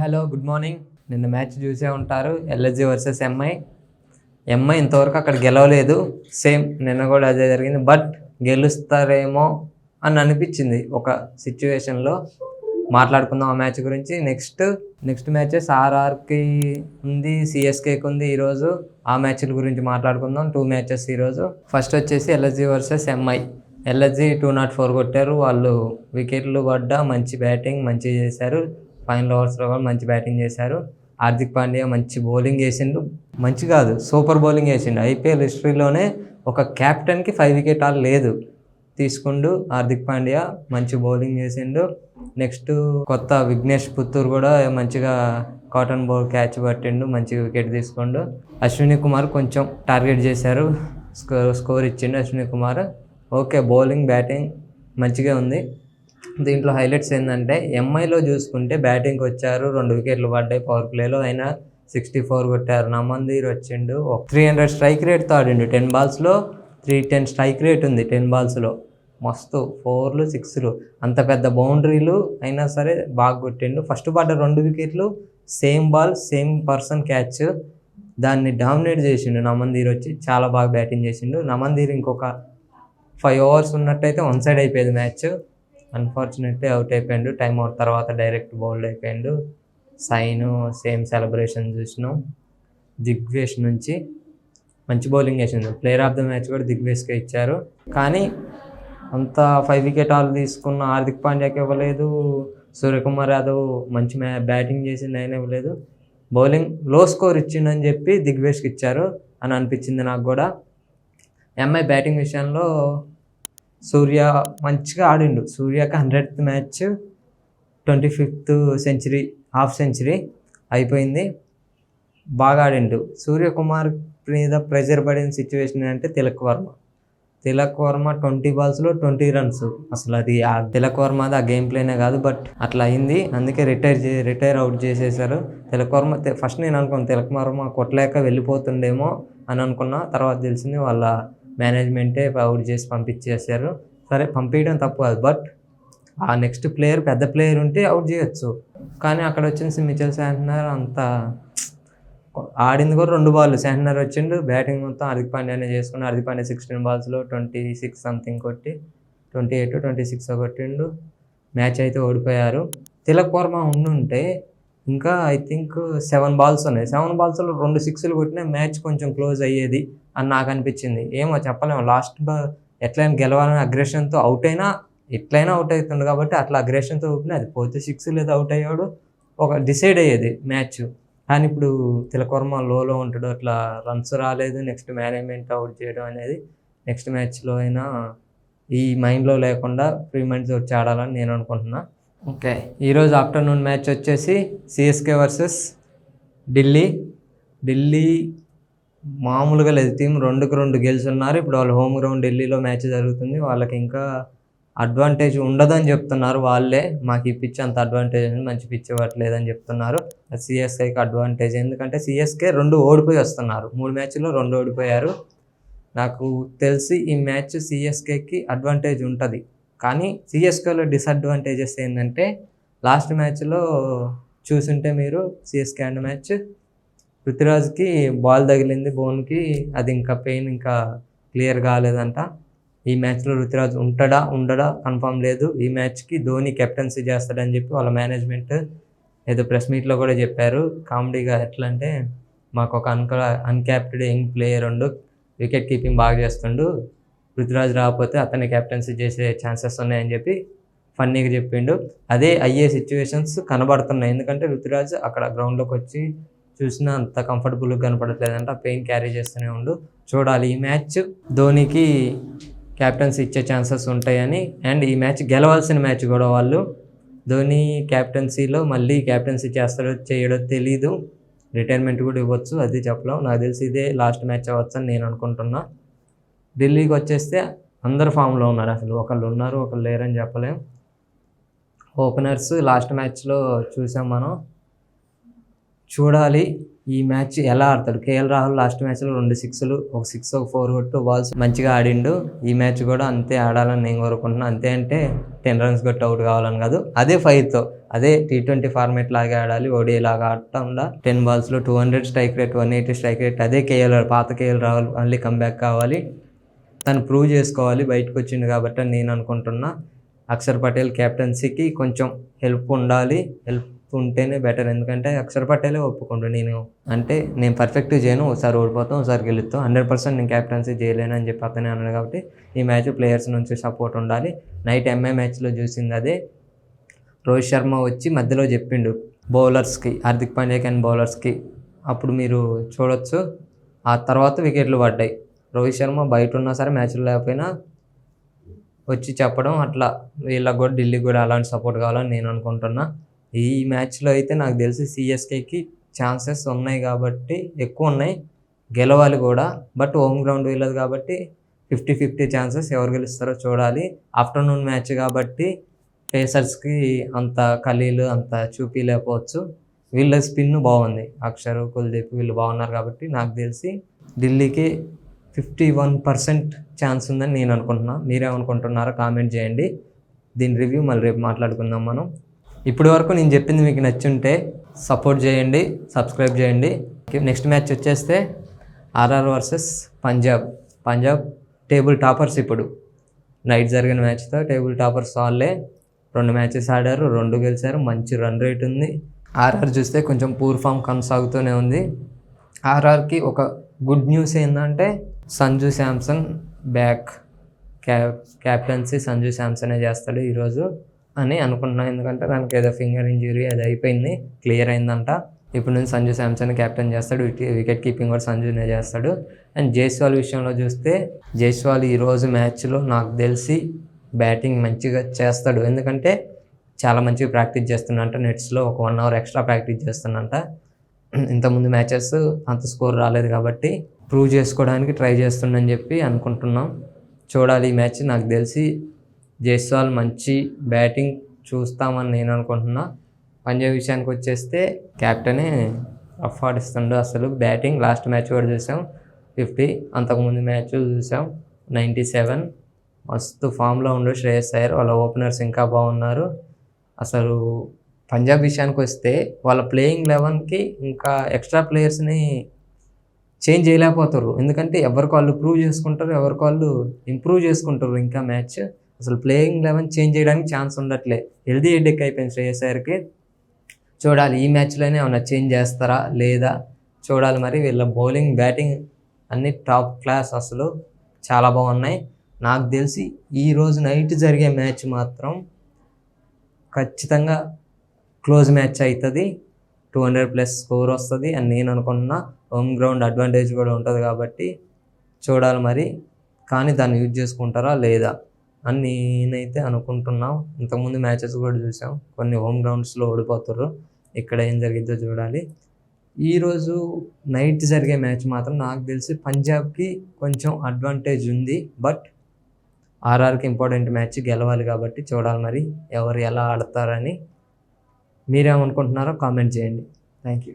Hello good morning. నిన్న match చూసే ఉంటారు, ఎల్ఎస్జి వర్సెస్ ఎంఐ ఇంతవరకు అక్కడ గెలవలేదు. సేమ్ నిన్న కూడా అదే జరిగింది. బట్ గెలుస్తారేమో అని అనిపించింది ఒక సిచ్యువేషన్లో. మాట్లాడుకుందాం ఆ మ్యాచ్ గురించి. నెక్స్ట్ మ్యాచెస్ ఆర్ఆర్కి ఉంది, సిఎస్కేకి ఉంది ఈరోజు. ఆ మ్యాచ్ల గురించి మాట్లాడుకుందాం. 2 మ్యాచెస్ ఈరోజు. ఫస్ట్ వచ్చేసి ఎల్ఎస్జి వర్సెస్ ఎంఐ. ఎల్ఎస్జి 204 కొట్టారు. వాళ్ళు వికెట్లు పడ్డా మంచి బ్యాటింగ్ మంచిగా చేశారు. ఫైనల్ ఓవర్స్లో కూడా మంచి బ్యాటింగ్ చేశారు. హార్దిక్ పాండ్యా మంచి బౌలింగ్ వేసిండు. మంచి కాదు, సూపర్ బౌలింగ్ వేసిండు. ఐపీఎల్ హిస్టరీలోనే ఒక క్యాప్టెన్కి 5 వికెట్ ఆల్ లేదు తీసుకుండు హార్దిక్ పాండ్యా. మంచి బౌలింగ్ చేసిండు. నెక్స్ట్ కొత్త విఘ్నేష్ పుత్తూర్ కూడా మంచిగా కాటన్ బాల్ క్యాచ్ పట్టిండు, మంచిగా వికెట్ తీసుకుండు. అశ్విని కుమార్ కొంచెం టార్గెట్ చేశారు, స్కోర్ ఇచ్చిండు Ashwini Kumar. Okay, bowling batting మంచిగా ఉంది. దీంట్లో హైలైట్స్ ఏంటంటే ఎంఐలో చూసుకుంటే బ్యాటింగ్కి వచ్చారు, 2 వికెట్లు పడ్డాయి పవర్ ప్లేలో. అయినా 64 కొట్టారు. నమందీర్ వచ్చిండు, 300 స్ట్రైక్ రేట్తో ఆడిండు. 10 బాల్స్లో 310 స్ట్రైక్ రేట్ ఉంది. 10 బాల్స్లో మస్తు 4లు 6లు, అంత పెద్ద బౌండరీలు అయినా సరే బాగా కొట్టిండు. ఫస్ట్ పడ్డ 2 వికెట్లు same ball same person catch, దాన్ని డామినేట్ చేసిండు నమందీర్. వచ్చి చాలా బాగా బ్యాటింగ్ చేసిండు నమందీర్. ఇంకొక 5 ఓవర్స్ ఉన్నట్టయితే 1 సైడ్ అయిపోయేది మ్యాచ్. అన్ఫార్చునేట్లీ అవుట్ అయిపోయాడు. టైం అవుట్ తర్వాత డైరెక్ట్ బౌల్డ్ అయిపోయాడు. సైను సేమ్ సెలబ్రేషన్ చూసినాం. దిగ్వేష్ నుంచి మంచి బౌలింగ్ వేసిండు. ప్లేయర్ ఆఫ్ ద మ్యాచ్ కూడా దిగ్వేష్కే ఇచ్చారు. కానీ అంత 5 వికెట్ ఆల్ తీసుకున్న హార్దిక్ పాండ్యాకి ఇవ్వలేదు. సూర్యకుమార్ యాదవ్ మంచి బ్యాటింగ్ చేసిండు, అయినా ఇవ్వలేదు. బౌలింగ్ లో స్కోర్ ఇచ్చిండని చెప్పి దిగ్వేష్కి ఇచ్చారు అని అనిపించింది నాకు కూడా. ఎంఐ బ్యాటింగ్ విషయంలో సూర్య మంచిగా ఆడిండు. సూర్యకి 100th match, 25th century, half century అయిపోయింది. బాగా ఆడిండు. సూర్యకుమార్ మీద ప్రెజర్ పడిన సిచ్యువేషన్ ఏంటంటే తిలక్ వర్మ 20 బాల్స్లో 20 రన్స్. అసలు అది ఆ తిలక్ వర్మది ఆ గేమ్ ప్లేనే కాదు, బట్ అట్లా అయింది. అందుకే రిటైర్ అవుట్ చేసేసారు తిలక్ వర్మ. ఫస్ట్ నేను అనుకున్నాను తిలక్ వర్మ కొట్టలేక వెళ్ళిపోతుండేమో అని అనుకున్నా. తర్వాత తెలిసింది వాళ్ళ మేనేజ్మెంటే అవుట్ చేసి పంపించేశారు. సరే, పంపించడం తప్పు కాదు, బట్ ఆ నెక్స్ట్ ప్లేయర్ పెద్ద ప్లేయర్ ఉంటే అవుట్ చేయొచ్చు. కానీ అక్కడ వచ్చిన మిచెల్ శాంట్నర్ అంత ఆడింది కూడా 2 బాల్. శాంట్నర్ వచ్చిండు, బ్యాటింగ్ మొత్తం హార్దిక్ పాండ్యానే చేసుకుని. హార్దిక్ పాండ్యా 16 బాల్స్లో 26 సంథింగ్ కొట్టి 28 26 కొట్టిండు. మ్యాచ్ అయితే ఓడిపోయారు. తిలక్ వర్మ ఉండుంటే ఇంకా ఐ థింక్ 7 బాల్స్ ఉన్నాయి. 7 బాల్స్లో 2 6లు కొట్టినా మ్యాచ్ కొంచెం క్లోజ్ అయ్యేది అని నాకు అనిపించింది. ఏమో చెప్పలేము, లాస్ట్ ఎట్లయినా గెలవాలని అగ్రెషన్తో ఎట్లయినా అవుట్ అవుతుండు కాబట్టి అట్లా అగ్రెషన్తో ఊపినా అది పోతే 6 లేదా అవుట్ అయ్యాడు, ఒక డిసైడ్ అయ్యేది మ్యాచ్. కానీ ఇప్పుడు తిలక్ వర్మ లోలో ఉంటాడు, అట్లా రన్స్ రాలేదు. నెక్స్ట్ మేనేజ్మెంట్ అవుట్ చేయడం అనేది నెక్స్ట్ మ్యాచ్లో అయినా ఈ మైండ్లో లేకుండా ఫ్రీ మైండ్తో వచ్చి ఆడాలని నేను అనుకుంటున్నా. ఓకే, ఈరోజు ఆఫ్టర్నూన్ మ్యాచ్ వచ్చేసి సిఎస్కే వర్సెస్ ఢిల్లీ. మామూలుగా లేదు, టీం 2-2 గెలుచున్నారు. ఇప్పుడు వాళ్ళు హోమ్ గ్రౌండ్ ఢిల్లీలో మ్యాచ్ జరుగుతుంది. వాళ్ళకి ఇంకా అడ్వాంటేజ్ ఉండదని చెప్తున్నారు వాళ్ళే. మాకు ఈ పిచ్ అంత అడ్వాంటేజ్ ఉంది, మంచి పిచ్ ఇవ్వట్లేదని చెప్తున్నారు. సిఎస్కేకి అడ్వాంటేజ్, ఎందుకంటే సిఎస్కే 2 ఓడిపోయి వస్తున్నారు. 3 మ్యాచ్ల్లో 2 ఓడిపోయారు. నాకు తెలిసి ఈ మ్యాచ్ సిఎస్కేకి అడ్వాంటేజ్ ఉంటుంది. కానీ సిఎస్కేలో డిసడ్వాంటేజెస్ ఏంటంటే లాస్ట్ మ్యాచ్లో చూసుంటే మీరు, సిఎస్కే అండ్ మ్యాచ్ పృథ్వీరాజ్కి బాల్ తగిలింది బోన్కి. అది ఇంకా పెయిన్ ఇంకా క్లియర్ కాలేదంట. ఈ మ్యాచ్లో పృథ్వీరాజ్ ఉండడా కన్ఫర్మ్ లేదు. ఈ మ్యాచ్కి ధోని కెప్టెన్సీ చేస్తాడని చెప్పి వాళ్ళ మేనేజ్మెంట్ ఏదో ప్రెస్ మీట్లో కూడా చెప్పారు. కామెడీగా ఎట్లా అంటే, మాకు ఒక అన్క్యాప్టెడ్ యంగ్ ప్లేయర్ వికెట్ కీపింగ్ బాగా చేస్తుండు, పృథ్వీరాజ్ రాకపోతే అతన్ని కెప్టెన్సీ చేసే ఛాన్సెస్ ఉన్నాయని చెప్పి ఫన్నీగా చెప్పిండు. అదే అయ్యే సిచ్యువేషన్స్ కనబడుతున్నాయి. ఎందుకంటే పృథ్వీరాజ్ అక్కడ గ్రౌండ్లోకి వచ్చి చూసినా అంత కంఫర్టబుల్గా కనపడట్లేదంట. పెయిన్ క్యారీ చేస్తూనే ఉండు. చూడాలి, ఈ మ్యాచ్ ధోనికి క్యాప్టెన్సీ ఇచ్చే ఛాన్సెస్ ఉంటాయని. అండ్ ఈ మ్యాచ్ గెలవాల్సిన మ్యాచ్ కూడా వాళ్ళు. ధోని క్యాప్టెన్సీలో మళ్ళీ క్యాప్టెన్సీ చేస్తాడో చేయడో తెలీదు. రిటైర్మెంట్ కూడా ఇవ్వచ్చు, అది చెప్పలేం. నాకు తెలిసి ఇదే లాస్ట్ మ్యాచ్ అవ్వచ్చు అని నేను అనుకుంటున్నా. ఢిల్లీకి వచ్చేస్తే అందరు ఫామ్లో ఉన్నారు. అసలు ఒకళ్ళు ఉన్నారు ఒకళ్ళు లేరని చెప్పలేం. ఓపెనర్స్ లాస్ట్ మ్యాచ్లో చూసాం మనం. చూడాలి ఈ మ్యాచ్ ఎలా ఆడతాడు. కేఎల్ రాహుల్ లాస్ట్ మ్యాచ్లో 2 6లు, ఒక 6 ఒక 4 కొట్టు బాల్స్ మంచిగా ఆడిండు. ఈ మ్యాచ్ కూడా అంతే ఆడాలని నేను కోరుకుంటున్నాను. అంతే అంటే 10 runs కొట్టి అవుట్ కావాలని కాదు, అదే ఫైర్తో అదే T20 ఫార్మేట్ లాగా ఆడాలి. ఓడిఐ లాగా ఆడటంలా 10 balls 200 strike rate, 180 strike rate, అదే పాత కేఎల్ రాహుల్ మళ్ళీ కంబ్యాక్ కావాలి. తను ప్రూవ్ చేసుకోవాలి. బయటకు వచ్చిండు కాబట్టి నేను అనుకుంటున్నా. అక్షర్ పటేల్ కెప్టెన్సీకి కొంచెం హెల్ప్ ఉండాలి. హెల్ప్ ఉంటేనే బెటర్. ఎందుకంటే అక్షర్ పటేలే ఒప్పుకుంటాడు, నేను పర్ఫెక్ట్గా చేయను, ఒకసారి ఓడిపోతాం ఒకసారి గెలుస్తాం, 100% నేను కెప్టెన్సీ చేయలేను అని చెప్పి అతనే అన్నాడు. కాబట్టి ఈ మ్యాచ్ ప్లేయర్స్ నుంచి సపోర్ట్ ఉండాలి. నైట్ ఎంఐ మ్యాచ్లో చూసింది అదే. రోహిత్ శర్మ వచ్చి మధ్యలో చెప్పిండు బౌలర్స్కి, హార్దిక్ పాండ్యాకి అండ్ బౌలర్స్కి. అప్పుడు మీరు చూడొచ్చు, ఆ తర్వాత వికెట్లు పడ్డాయి. రోహిత్ శర్మ బయట ఉన్నా సరే మ్యాచ్లో లేకపోయినా వచ్చి చెప్పడం, అట్లా వీళ్ళకి కూడా ఢిల్లీకి కూడా అలాంటి సపోర్ట్ కావాలని నేను అనుకుంటున్నా. ఈ మ్యాచ్లో అయితే నాకు తెలిసి సిఎస్కేకి ఛాన్సెస్ ఉన్నాయి కాబట్టి, ఎక్కువ ఉన్నాయి, గెలవాలి కూడా. బట్ హోమ్ గ్రౌండ్ వీళ్ళది కాబట్టి 50-50 ఛాన్సెస్. ఎవరు గెలుస్తారో చూడాలి. ఆఫ్టర్నూన్ మ్యాచ్ కాబట్టి పేసర్స్కి అంత ఖలీల్ అంత చూపించలేకపోవచ్చు. వీళ్ళ స్పిన్ బాగుంది, అక్షర్, కుల్దీప్ వీళ్ళు బాగున్నారు కాబట్టి నాకు తెలిసి ఢిల్లీకి 51% ఛాన్స్ ఉందని నేను అనుకుంటున్నాను. మీరేమనుకుంటున్నారో కామెంట్ చేయండి. దీని రివ్యూ మళ్ళీ రేపు మాట్లాడుకుందాం మనం. ఇప్పటి వరకు నేను చెప్పింది మీకు నచ్చుంటే సపోర్ట్ చేయండి, సబ్స్క్రైబ్ చేయండి. నెక్స్ట్ మ్యాచ్ వచ్చేస్తే RR versus Punjab table toppers. ఇప్పుడు నైట్ జరిగిన మ్యాచ్తో టేబుల్ టాపర్స్ వాళ్ళే. 2 మ్యాచెస్ ఆడారు, 2 గెలిచారు, మంచి రన్ రేట్ ఉంది. ఆర్ఆర్ చూస్తే కొంచెం పూర్ ఫామ్ కొనసాగుతూనే ఉంది. ఆర్ఆర్కి ఒక గుడ్ న్యూస్ ఏంటంటే సంజు శాంసన్ బ్యాక్. క్యాప్టెన్సీ సంజు శాంసనే చేస్తాడు ఈరోజు అని అనుకుంటున్నాను. ఎందుకంటే దానికి ఏదో ఫింగర్ ఇంజురీ అది అయిపోయింది, క్లియర్ అయిందంట. ఇప్పుడు నుంచి సంజు శాంసన్ క్యాప్టెన్ చేస్తాడు. వికెట్ కీపింగ్ కూడా సంజునే చేస్తాడు. అండ్ జైస్వాల్ విషయంలో చూస్తే జైస్వాల్ ఈరోజు మ్యాచ్లో నాకు తెలిసి బ్యాటింగ్ మంచిగా చేస్తాడు. ఎందుకంటే చాలా మంచిగా ప్రాక్టీస్ చేస్తున్నంట. నెట్స్లో ఒక 1 hour ఎక్స్ట్రా ప్రాక్టీస్ చేస్తున్నంట. ఇంతకుముందు మ్యాచెస్ అంత స్కోర్ రాలేదు కాబట్టి ప్రూవ్ చేసుకోవడానికి ట్రై చేస్తుండని చెప్పి అనుకుంటున్నాం. చూడాలి ఈ మ్యాచ్. నాకు తెలిసి జైస్వాల్ మంచి బ్యాటింగ్ చూస్తామని నేను అనుకుంటున్నా. పంజాబ్ విషయానికి వచ్చేస్తే క్యాప్టెనే రఫ్ ఆడిస్తుండు అసలు. బ్యాటింగ్ లాస్ట్ మ్యాచ్ కూడా చూసాం 50, అంతకుముందు మ్యాచ్ చూసాం 97. మస్తు ఫామ్లో ఉండు శ్రేయస్ అయ్యర్, వాళ్ళ ఓపెనర్స్ ఇంకా బాగున్నారు. అసలు పంజాబ్ విషయానికి వస్తే వాళ్ళ ప్లేయింగ్ 11కి ఇంకా ఎక్స్ట్రా ప్లేయర్స్ని చేంజ్ చేయలేకపోతారు. ఎందుకంటే ఎవరికి వాళ్ళు ప్రూవ్ చేసుకుంటారు, ఎవరికి వాళ్ళు ఇంప్రూవ్ చేసుకుంటారు. ఇంకా మ్యాచ్ అసలు ప్లేయింగ్ 11 చేంజ్ చేయడానికి ఛాన్స్ ఉండట్లే. హెల్దీ హెడ్ఏక్ అయిపోయింది శ్రేయస్ అయ్యర్కి. చూడాలి ఈ మ్యాచ్లోనే ఏమన్నా చేంజ్ చేస్తారా లేదా చూడాలి. మరి వీళ్ళ బౌలింగ్ బ్యాటింగ్ అన్ని టాప్ క్లాస్, అసలు చాలా బాగున్నాయి. నాకు తెలిసి ఈరోజు నైట్ జరిగే మ్యాచ్ మాత్రం ఖచ్చితంగా క్లోజ్ మ్యాచ్ అవుతుంది. 200+ స్కోర్ వస్తుంది అని నేను అనుకుంటున్నా. హోమ్ గ్రౌండ్ అడ్వాంటేజ్ కూడా ఉంటుంది కాబట్టి చూడాలి మరి. కానీ దాన్ని యూజ్ చేసుకుంటారా లేదా అని నేనైతే అనుకుంటున్నాం. ఇంతకుముందు మ్యాచెస్ కూడా చూసాం, కొన్ని హోమ్ గ్రౌండ్స్లో ఓడిపోతారు. ఇక్కడ ఏం జరిగిద్దో చూడాలి. ఈరోజు నైట్ జరిగే మ్యాచ్ మాత్రం నాకు తెలిసి పంజాబ్కి కొంచెం అడ్వాంటేజ్ ఉంది. బట్ ఆర్ఆర్కి ఇంపార్టెంట్ మ్యాచ్, గెలవాలి కాబట్టి చూడాలి మరి ఎవరు ఎలా ఆడతారని. మీరేమనుకుంటున్నారో కామెంట్ చేయండి. Thank you.